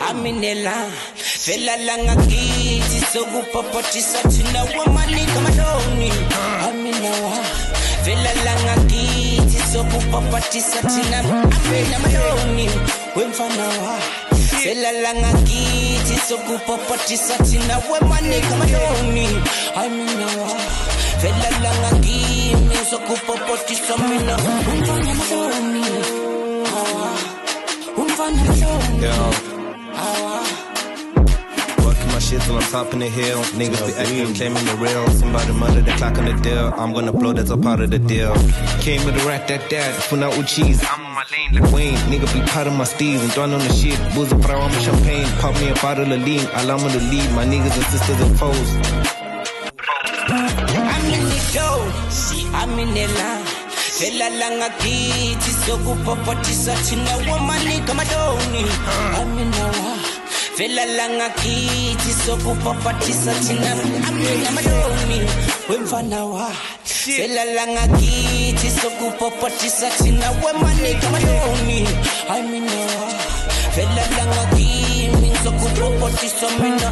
I'm in the line, fella langa kiti sokupapatisa tina wamanika madoni. I'm in the line, fella langa kiti sokupapatisa tina amena madoni. Wemfana wa, fella langa kiti sokupapatisa tina wamanika madoni. I'm in the line, fella langa kiti sokupapatisa mina wemfana madoni. Wemfana madoni. Working my shit till I'm top in the hill. Niggas be acting, claiming the real. Somebody murder the clock on the deal. I'm gonna blow, that's a part of the deal. Came with the rat that. Funa with cheese. I'm on my lane like Wayne. Nigga be part of my steez and throwing on the shit. Booze a brown with champagne. Pop me a bottle of lean. Allow me to lead. My niggas and sisters and foes. I'm in the dough. I'm in the line. Fella langa kiti sokupapatisa tina wamanika madoni. I'm in the line. Fella langa kiti sokupapatisa tina amena madoni. Wemfana wa. Fella langa kiti sokupapatisa tina wamanika madoni. I'm in the line. Fella langa kiti sokupapatisa mina.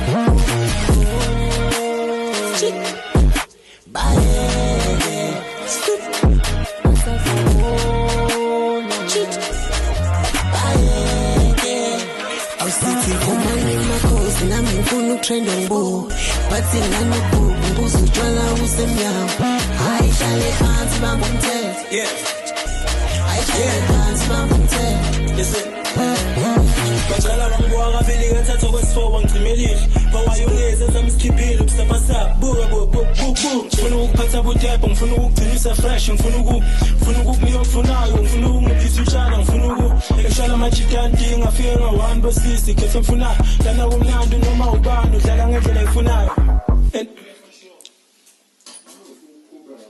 Bye. Ngifuna ukutrenda ngibo bathi ngani ukubuza utshwala usemnyama ayihlale phansi bamba umthetho ayihlale phansi bamba umthetho listen bacala bangibona ngabili ngathatha kwesifo ngicimelile bawayongeza zamsikhiphile ubusapasa buka ngifuna ukuphatha budepo ngifuna ukugcinisa fresh ngifuna ukukumiyofunayo ngifuna ukungiphiza utshana ngifuna ukushala amajitanti ngafika nga-1 bosisi khetha mfunayo lana kumnandi noma ubani udlala ngendlela efunayo